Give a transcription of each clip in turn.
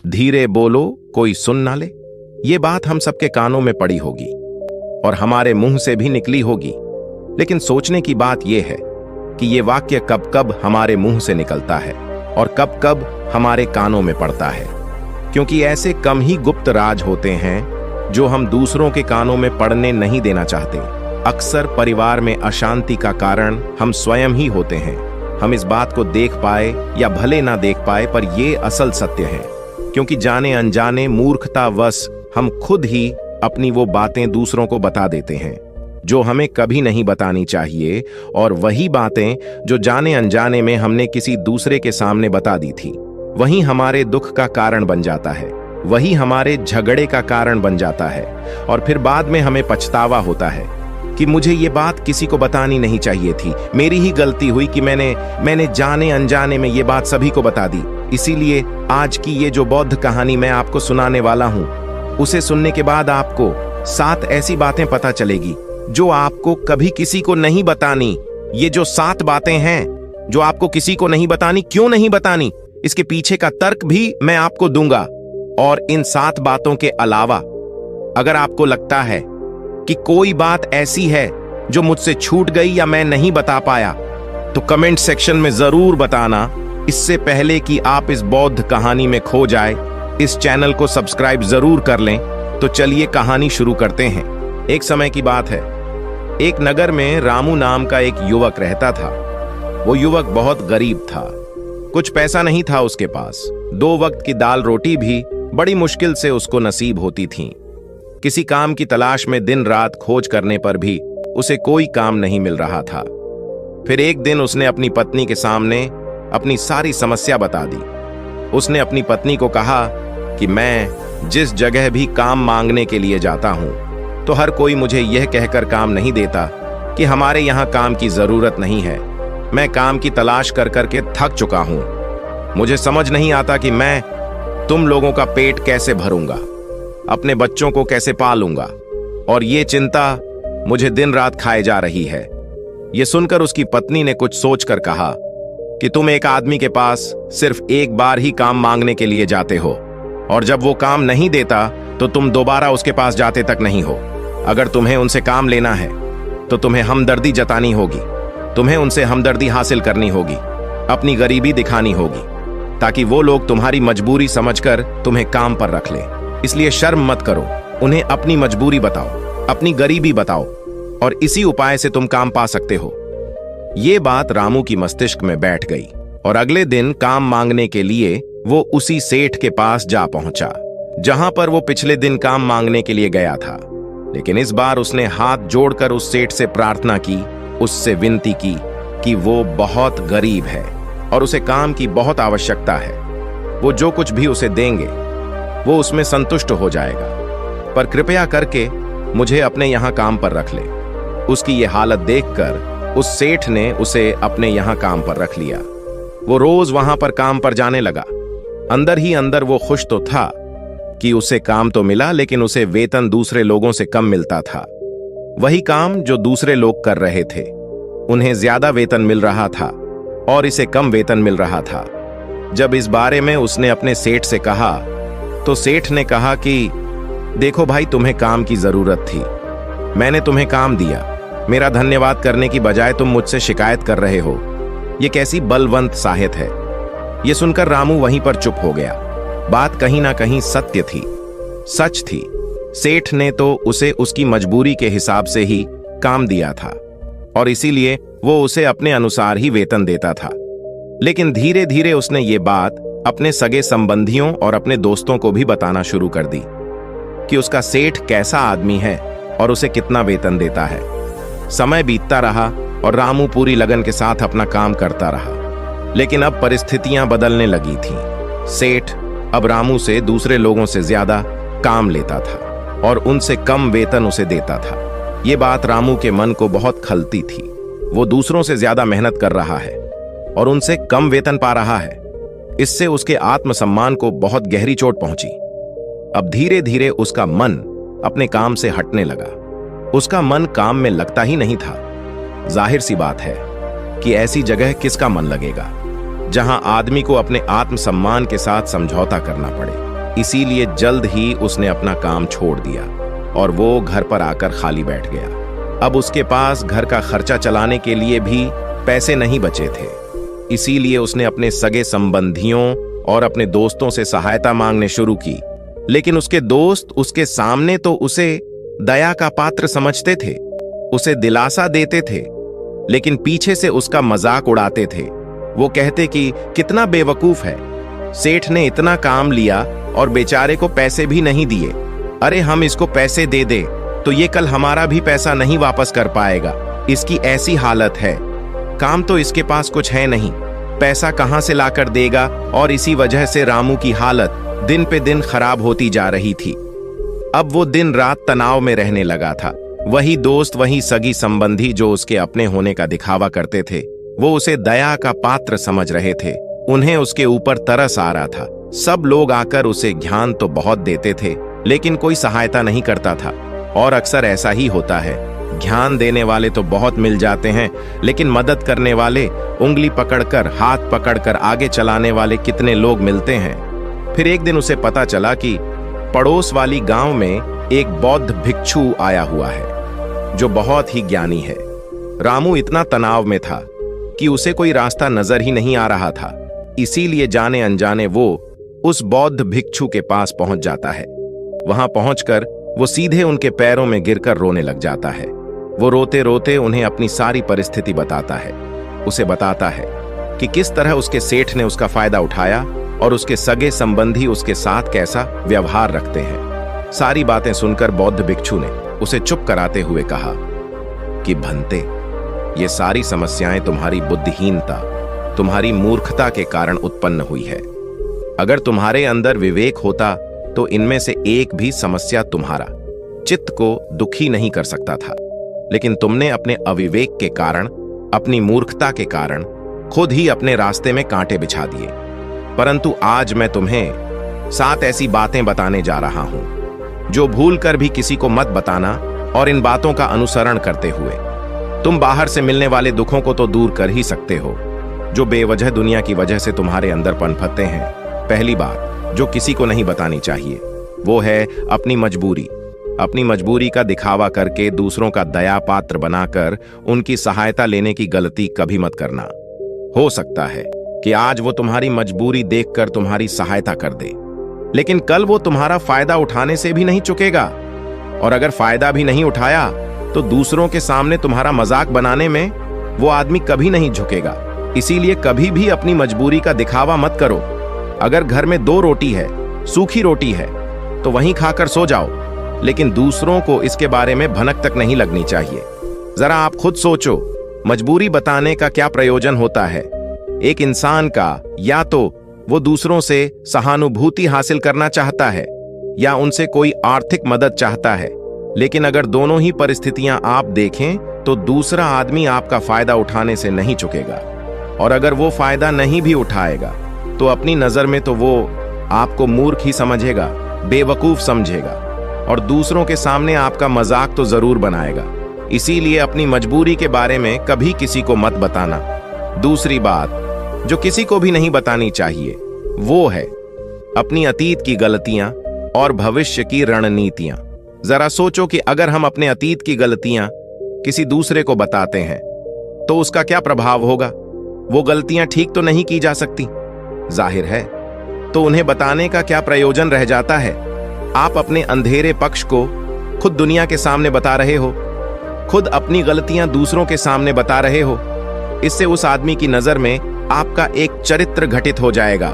धीरे बोलो कोई सुन ना ले। ये बात हम सबके कानों में पड़ी होगी और हमारे मुंह से भी निकली होगी, लेकिन सोचने की बात यह है कि ये वाक्य कब कब हमारे मुंह से निकलता है और कब कब हमारे कानों में पड़ता है, क्योंकि ऐसे कम ही गुप्त राज होते हैं जो हम दूसरों के कानों में पड़ने नहीं देना चाहते। अक्सर परिवार में अशांति का कारण हम स्वयं ही होते हैं। हम इस बात को देख पाए या भले ना देख पाए, पर यह असल सत्य है, क्योंकि जाने अनजाने मूर्खतावश हम खुद ही अपनी वो बातें दूसरों को बता देते हैं जो हमें कभी नहीं बतानी चाहिए, और वही बातें जो जाने अनजाने में हमने किसी दूसरे के सामने बता दी थी, वही हमारे दुख का कारण बन जाता है, वही हमारे झगड़े का कारण बन जाता है। और फिर बाद में हमें पछतावा होता है कि मुझे ये बात किसी को बतानी नहीं चाहिए थी, मेरी ही गलती हुई कि मैंने जाने अनजाने में ये बात सभी को बता दी। इसीलिए आज की ये जो बौद्ध कहानी मैं आपको सुनाने वाला हूं, उसे सुनने के बाद आपको 7 ऐसी बातें पता चलेगी जो आपको कभी किसी को नहीं बतानी। ये जो 7 बातें हैं जो आपको किसी को नहीं बतानी, क्यों नहीं बतानी, इसके पीछे का तर्क भी मैं आपको दूंगा। और इन 7 बातों के अलावा अगर आपको लगता है कि कोई बात ऐसी है जो मुझसे छूट गई या मैं नहीं बता पाया, तो कमेंट सेक्शन में जरूर बताना। इससे पहले कि आप इस बौद्ध कहानी में खो जाए, इस चैनल को सब्सक्राइब जरूर कर लें। तो चलिए कहानी शुरू करते हैं। एक समय की बात है, एक नगर में रामू नाम का एक युवक रहता था। वो युवक बहुत गरीब था, कुछ पैसा नहीं था उसके पास। 2 वक्त की दाल रोटी भी बड़ी मुश्किल से उसको नसीब होती थी। किसी काम की तलाश में दिन रात खोज करने पर भी उसे कोई काम नहीं मिल रहा था। फिर एक दिन उसने अपनी पत्नी के सामने अपनी सारी समस्या बता दी। उसने अपनी पत्नी को कहा कि मैं जिस जगह भी काम मांगने के लिए जाता हूं, तो हर कोई मुझे यह कहकर काम नहीं देता कि हमारे यहां काम की जरूरत नहीं है। मैं काम की तलाश कर करके थक चुका हूं। मुझे समझ नहीं आता कि मैं तुम लोगों का पेट कैसे भरूंगा, अपने बच्चों को कैसे पालूंगा, और ये चिंता मुझे दिन रात खाए जा रही है। यह सुनकर उसकी पत्नी ने कुछ सोचकर कहा कि तुम एक आदमी के पास सिर्फ एक बार ही काम मांगने के लिए जाते हो, और जब वो काम नहीं देता तो तुम दोबारा उसके पास जाते तक नहीं हो। अगर तुम्हें उनसे काम लेना है तो तुम्हें हमदर्दी जतानी होगी, तुम्हें उनसे हमदर्दी हासिल करनी होगी, अपनी गरीबी दिखानी होगी, ताकि वो लोग तुम्हारी मजबूरी समझकर तुम्हें काम पर रख ले। इसलिए शर्म मत करो, उन्हें अपनी मजबूरी बताओ, अपनी गरीबी बताओ, और इसी उपाय से तुम काम पा सकते हो। ये बात रामू की मस्तिष्क में बैठ गई, और अगले दिन काम मांगने के लिए वो उसी सेठ के पास जा पहुंचा जहां पर वो पिछले दिन काम मांगने के लिए गया था। लेकिन इस बार उसने हाथ जोड़कर उस सेठ से प्रार्थना की, उससे विनती की कि वो बहुत गरीब है और उसे काम की बहुत आवश्यकता है। वो जो कुछ भी उसे देंगे वो उसमें संतुष्ट हो जाएगा, पर कृपया करके मुझे अपने यहां काम पर रख ले। उसकी ये हालत देखकर उस सेठ ने उसे अपने यहां काम पर रख लिया। वो रोज वहां पर काम पर जाने लगा। अंदर ही अंदर वो खुश तो था कि उसे काम तो मिला, लेकिन उसे वेतन दूसरे लोगों से कम मिलता था। वही काम जो दूसरे लोग कर रहे थे, उन्हें ज्यादा वेतन मिल रहा था और इसे कम वेतन मिल रहा था। जब इस बारे में उसने अपने सेठ से कहा, तो सेठ ने कहा कि देखो भाई, तुम्हें काम की जरूरत थी, मैंने तुम्हें काम दिया, मेरा धन्यवाद करने की बजाय तुम मुझसे शिकायत कर रहे हो। यह कैसी बलवंत साहत है। यह सुनकर रामू वहीं पर चुप हो गया। बात कहीं ना कहीं सत्य थी, सच थी। सेठ ने तो उसे उसकी मजबूरी के हिसाब से ही काम दिया था, और इसीलिए वो उसे अपने अनुसार ही वेतन देता था। लेकिन धीरे धीरे उसने ये बात अपने सगे संबंधियों और अपने दोस्तों को भी बताना शुरू कर दी कि उसका सेठ कैसा आदमी है और उसे कितना वेतन देता है। समय बीतता रहा और रामू पूरी लगन के साथ अपना काम करता रहा, लेकिन अब परिस्थितियां बदलने लगी थीं। सेठ अब रामू से दूसरे लोगों से ज्यादा काम लेता था और उनसे कम वेतन उसे देता था। ये बात रामू के मन को बहुत खलती थी। वो दूसरों से ज्यादा मेहनत कर रहा है और उनसे कम वेतन पा रहा है। इससे उसके आत्मसम्मान को बहुत गहरी चोट पहुंची। अब धीरे धीरे उसका मन अपने काम से हटने लगा। उसका मन काम में लगता ही नहीं था। जाहिर सी बात है कि ऐसी जगह किसका मन लगेगा जहां आदमी को अपने आत्मसम्मान के साथ समझौता करना पड़े। इसीलिए जल्द ही उसने अपना काम छोड़ दिया और वो घर पर आकर खाली बैठ गया। अब उसके पास घर का खर्चा चलाने के लिए भी पैसे नहीं बचे थे। इसीलिए उसने अपने सगे संबंधियों और अपने दोस्तों से सहायता मांगने शुरू की। लेकिन उसके दोस्त उसके सामने तो उसे दया का पात्र समझते थे, उसे दिलासा देते थे, लेकिन पीछे से उसका मजाक उड़ाते थे। वो कहते कि कितना बेवकूफ है, सेठ ने इतना काम लिया और बेचारे को पैसे भी नहीं दिए। अरे हम इसको पैसे दे दे तो ये कल हमारा भी पैसा नहीं वापस कर पाएगा, इसकी ऐसी हालत है, काम तो इसके पास कुछ है नहीं, पैसा कहां से लाकर देगा। और इसी वजह से रामू की हालत दिन पे दिन खराब होती जा रही थी। अब वो दिन रात तनाव में रहने लगा था। वही दोस्त, वही सगी संबंधी जो उसके अपने होने का दिखावा करते थे, वो उसे दया का पात्र समझ रहे थे। उन्हें उसके ऊपर तरस आ रहा था। सब लोग आकर उसे ज्ञान तो बहुत देते थे, लेकिन कोई सहायता नहीं करता था। और अक्सर ऐसा ही होता है, ज्ञान देने वाले तो बहुत मिल जाते हैं, लेकिन मदद करने वाले, उंगली पकड़कर, हाथ पकड़कर आगे चलाने वाले कितने लोग मिलते हैं। फिर एक दिन उसे पता चला कि पड़ोस वाली गांव में एक बौद्ध भिक्षु आया हुआ है जो बहुत ही ज्ञानी है। रामू इतना तनाव में था कि उसे कोई रास्ता नजर ही नहीं आ रहा था। इसीलिए जाने अनजाने वो उस बौद्ध भिक्षु के पास पहुंच जाता है। वहां पहुंचकर वो सीधे उनके पैरों में गिरकर रोने लग जाता है। वो रोते रोते उन्हें अपनी सारी परिस्थिति बताता है। उसे बताता है कि किस तरह उसके सेठ ने उसका फायदा उठाया और उसके सगे संबंधी उसके साथ कैसा व्यवहार रखते हैं। सारी बातें सुनकर बौद्ध भिक्षु ने उसे चुप कराते हुए कहा कि भंते, ये सारी समस्याएं तुम्हारी बुद्धिहीनता, तुम्हारी मूर्खता के कारण उत्पन्न हुई है। अगर तुम्हारे अंदर विवेक होता तो इनमें से एक भी समस्या तुम्हारा चित्त को दुखी नहीं कर सकता था। लेकिन तुमने अपने अविवेक के कारण, अपनी मूर्खता के कारण खुद ही अपने रास्ते में कांटे बिछा दिए। परंतु आज मैं तुम्हें 7 ऐसी बातें बताने जा रहा हूं जो भूल कर भी किसी को मत बताना, और इन बातों का अनुसरण करते हुए तुम बाहर से मिलने वाले दुखों को तो दूर कर ही सकते हो जो बेवजह दुनिया की वजह से तुम्हारे अंदर पनपते हैं। पहली बात जो किसी को नहीं बतानी चाहिए वो है अपनी मजबूरी। अपनी मजबूरी का दिखावा करके दूसरों का दया पात्र बनाकर उनकी सहायता लेने की गलती कभी मत करना। हो सकता है कि आज वो तुम्हारी मजबूरी देखकर तुम्हारी सहायता कर दे, लेकिन कल वो तुम्हारा फायदा उठाने से भी नहीं चुकेगा। और अगर फायदा भी नहीं उठाया तो दूसरों के सामने तुम्हारा मजाक बनाने में वो आदमी कभी नहीं झुकेगा। इसीलिए कभी भी अपनी मजबूरी का दिखावा मत करो। अगर घर में 2 रोटी है, सूखी रोटी है, तो वहीं खाकर सो जाओ, लेकिन दूसरों को इसके बारे में भनक तक नहीं लगनी चाहिए। जरा आप खुद सोचो, मजबूरी बताने का क्या प्रयोजन होता है एक इंसान का? या तो वो दूसरों से सहानुभूति हासिल करना चाहता है या उनसे कोई आर्थिक मदद चाहता है। लेकिन अगर दोनों ही परिस्थितियां आप देखें तो दूसरा आदमी आपका फायदा उठाने से नहीं चुकेगा, और अगर वो फायदा नहीं भी उठाएगा तो अपनी नजर में तो वो आपको मूर्ख ही समझेगा, बेवकूफ समझेगा, और दूसरों के सामने आपका मजाक तो जरूर बनाएगा। इसीलिए अपनी मजबूरी के बारे में कभी किसी को मत बताना। दूसरी बात जो किसी को भी नहीं बतानी चाहिए वो है अपनी अतीत की गलतियां और भविष्य की रणनीतियां। जरा सोचो कि अगर हम अपने अतीत की गलतियां किसी दूसरे को बताते हैं तो उसका क्या प्रभाव होगा? वो गलतियां ठीक तो नहीं की जा सकती, जाहिर है, तो उन्हें बताने का क्या प्रयोजन रह जाता है? आप अपने अंधेरे पक्ष को खुद दुनिया के सामने बता रहे हो, खुद अपनी गलतियां दूसरों के सामने बता रहे हो। इससे उस आदमी की नजर में आपका एक चरित्र घटित हो जाएगा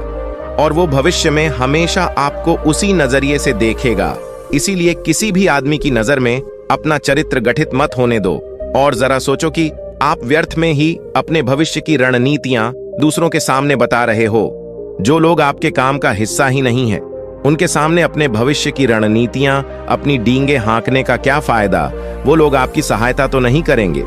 और वो भविष्य में हमेशा आपको उसी नजरिए से देखेगा। इसीलिए किसी भी आदमी की नजर में अपना चरित्र गठित मत होने दो। और जरा सोचो कि आप व्यर्थ में ही अपने भविष्य की रणनीतियां दूसरों के सामने बता रहे हो। जो लोग आपके काम का हिस्सा ही नहीं है, उनके सामने अपने भविष्य की रणनीतियां, अपनी डींगे हाँकने का क्या फायदा? वो लोग आपकी सहायता तो नहीं करेंगे,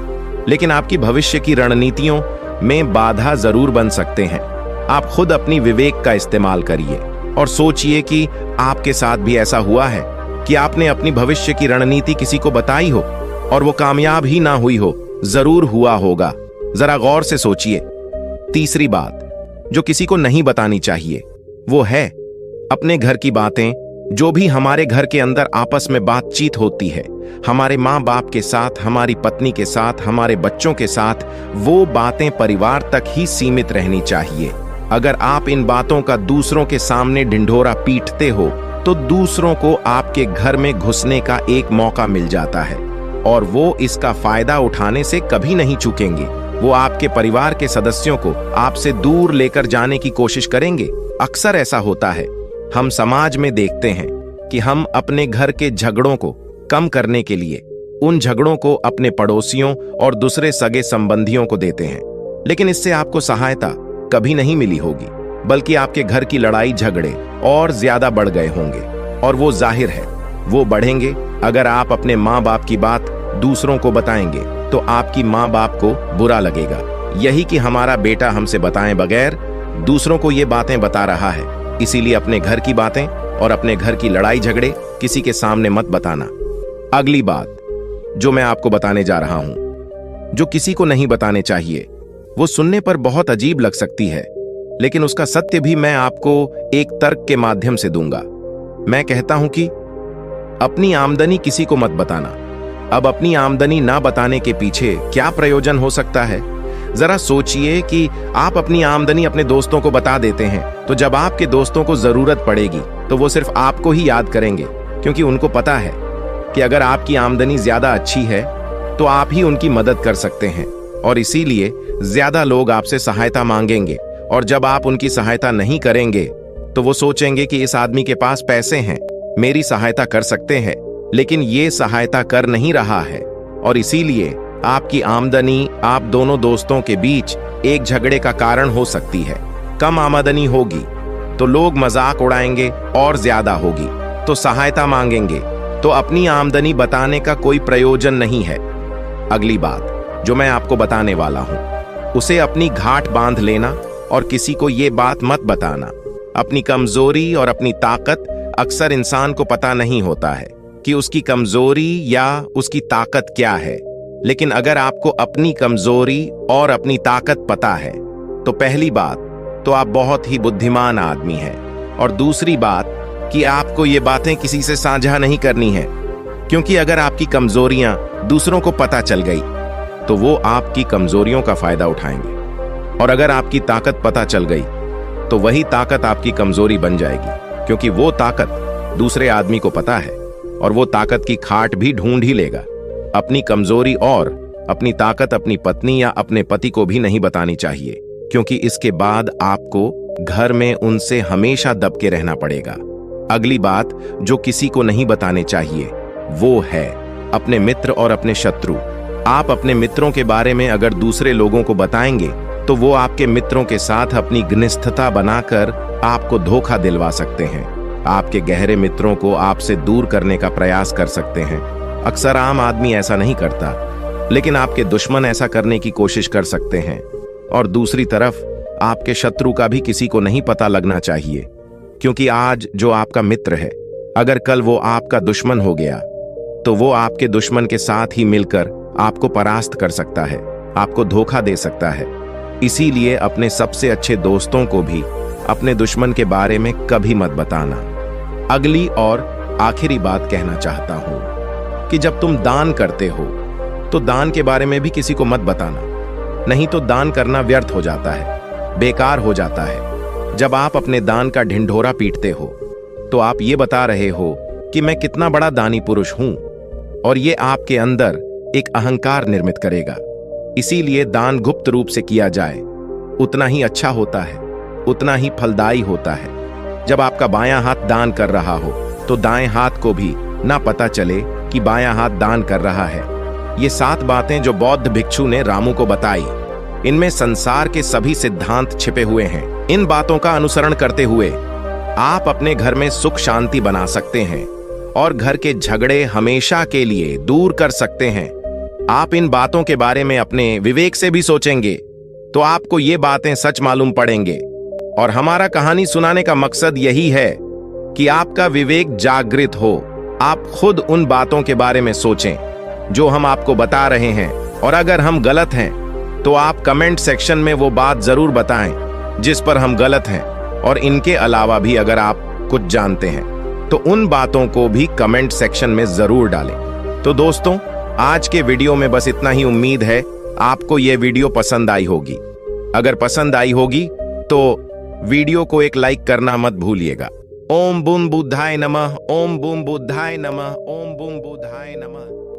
लेकिन आपकी भविष्य की रणनीतियों में बाधा जरूर बन सकते हैं। आप खुद अपनी विवेक का इस्तेमाल करिए और सोचिए कि आपके साथ भी ऐसा हुआ है कि आपने अपनी भविष्य की रणनीति किसी को बताई हो और वो कामयाब ही ना हुई हो। जरूर हुआ होगा, जरा गौर से सोचिए। तीसरी बात जो किसी को नहीं बतानी चाहिए वो है अपने घर की बातें, जो भी हमारे घर के अंदर आपस में बातचीत होती है, हमारे माँ बाप के साथ, हमारी पत्नी के साथ, हमारे बच्चों के साथ, वो बातें परिवार तक ही सीमित रहनी चाहिए। अगर आप इन बातों का दूसरों के सामने ढिंढोरा पीटते हो तो दूसरों को आपके घर में घुसने का एक मौका मिल जाता है और वो इसका फायदा उठाने से कभी नहीं चूकेंगे। वो आपके परिवार के सदस्यों को आपसे दूर लेकर जाने की कोशिश करेंगे। अक्सर ऐसा होता है, हम समाज में देखते हैं कि हम अपने घर के झगड़ों को कम करने के लिए उन झगड़ों को अपने पड़ोसियों और दूसरे सगे संबंधियों को देते हैं, लेकिन इससे आपको सहायता कभी नहीं मिली होगी, बल्कि आपके घर की लड़ाई झगड़े और ज्यादा बढ़ गए होंगे। और वो जाहिर है, वो बढ़ेंगे अगर आप अपने माँ बाप की बात दूसरों को बताएंगे तो आपकी माँ बाप को बुरा लगेगा। यही कि हमारा बेटा हमसे बताए बगैर दूसरों को ये बातें बता रहा है, इसीलिए अपने घर की बातें और अपने घर की लड़ाई झगड़े किसी के सामने मत बताना। अगली बात जो मैं आपको बताने जा रहा हूं, जो किसी को नहीं बताने चाहिए, वो सुनने पर बहुत अजीब लग सकती है, लेकिन उसका सत्य भी मैं आपको एक तर्क के माध्यम से दूंगा। मैं कहता हूं कि अपनी आमदनी किसी को मत बताना। अब अपनी आमदनी ना बताने के पीछे क्या प्रयोजन हो सकता है? जरा सोचिए कि आप अपनी आमदनी अपने दोस्तों को बता देते हैं, तो जब आपके दोस्तों को जरूरत पड़ेगी तो वो सिर्फ आपको ही याद करेंगे, क्योंकि उनको पता है कि अगर आपकी आमदनी ज्यादा अच्छी है तो आप ही उनकी मदद कर सकते हैं, और इसीलिए ज्यादा लोग आपसे सहायता मांगेंगे। और जब आप उनकी सहायता नहीं करेंगे तो वो सोचेंगे कि इस आदमी के पास पैसे हैं, मेरी सहायता कर सकते हैं, लेकिन ये सहायता कर नहीं रहा है, और इसीलिए आपकी आमदनी आप दोनों दोस्तों के बीच एक झगड़े का कारण हो सकती है। कम आमदनी होगी तो लोग मजाक उड़ाएंगे, और ज्यादा होगी तो सहायता मांगेंगे, तो अपनी आमदनी बताने का कोई प्रयोजन नहीं है। अगली बात जो मैं आपको बताने वाला हूं, उसे अपनी घाट बांध लेना और किसी को ये बात मत बताना। अपनी कमजोरी और अपनी ताकत अक्सर इंसान को पता नहीं होता है कि उसकी कमजोरी या उसकी ताकत क्या है, लेकिन अगर आपको अपनी कमजोरी और अपनी ताकत पता है तो पहली बात तो आप बहुत ही बुद्धिमान आदमी हैं, और दूसरी बात कि आपको ये बातें किसी से साझा नहीं करनी है, क्योंकि अगर आपकी कमजोरियां दूसरों को पता चल गई तो वो आपकी कमजोरियों का फायदा उठाएंगे, और अगर आपकी ताकत पता चल गई तो वही ताकत आपकी कमजोरी बन जाएगी, क्योंकि वो ताकत दूसरे आदमी को पता है और वो ताकत की खाट भी ढूंढ ही लेगा। अपनी कमजोरी और अपनी ताकत अपनी पत्नी या अपने पति को भी नहीं बतानी चाहिए, क्योंकि इसके बाद आपको घर में उनसे हमेशा दब के रहना पड़ेगा। अगली बात जो किसी को नहीं बताने चाहिए वो है अपने मित्र और अपने शत्रु। आप अपने मित्रों के बारे में अगर दूसरे लोगों को बताएंगे तो वो आपके मित्रों के साथ अपनी घनिष्ठता बनाकर आपको धोखा दिलवा सकते हैं, आपके गहरे मित्रों को आपसे दूर करने का प्रयास कर सकते हैं। अक्सर आम आदमी ऐसा नहीं करता, लेकिन आपके दुश्मन ऐसा करने की कोशिश कर सकते हैं। और दूसरी तरफ आपके शत्रु का भी किसी को नहीं पता लगना चाहिए, क्योंकि आज जो आपका मित्र है, अगर कल वो आपका दुश्मन हो गया तो वो आपके दुश्मन के साथ ही मिलकर आपको परास्त कर सकता है, आपको धोखा दे सकता है। इसीलिए अपने सबसे अच्छे दोस्तों को भी अपने दुश्मन के बारे में कभी मत बताना। अगली और आखिरी बात कहना चाहता हूं कि जब तुम दान करते हो तो दान के बारे में भी किसी को मत बताना, नहीं तो दान करना व्यर्थ हो जाता है, बेकार हो जाता है। जब आप अपने दान का ढिंढोरा पीटते हो तो आप ये बता रहे हो कि मैं कितना बड़ा दानी पुरुष हूं, और ये आपके अंदर एक अहंकार निर्मित करेगा। इसीलिए दान गुप्त रूप से किया जाए उतना ही अच्छा होता है, उतना ही फलदायी होता है। जब आपका बायां हाथ दान कर रहा हो तो दाएं हाथ को भी ना पता चले कि बायां हाथ दान कर रहा है। ये 7 बातें जो बौद्ध भिक्षु ने रामू को बताई, इनमें संसार के सभी सिद्धांत छिपे हुए हैं। इन बातों का अनुसरण करते हुए आप अपने घर में सुख शांति बना सकते हैं और घर के झगड़े हमेशा के लिए दूर कर सकते हैं। आप इन बातों के बारे में अपने विवेक से भी सोचेंगे तो आपको ये बातें सच मालूम पड़ेंगे। और हमारा कहानी सुनाने का मकसद यही है कि आपका विवेक जागृत हो। आप खुद उन बातों के बारे में सोचें जो हम आपको बता रहे हैं, और अगर हम गलत हैं तो आप कमेंट सेक्शन में वो बात जरूर बताएं जिस पर हम गलत हैं। और इनके अलावा भी अगर आप कुछ जानते हैं तो उन बातों को भी कमेंट सेक्शन में जरूर डालें। तो दोस्तों, आज के वीडियो में बस इतना ही। उम्मीद है आपको यह वीडियो पसंद आई होगी। अगर पसंद आई होगी तो वीडियो को एक लाइक करना मत भूलिएगा। ओम बूम बुद्धाय नमः, ओम बूम बुद्धाय नमः, ओम बूम बुद्धाय नमः।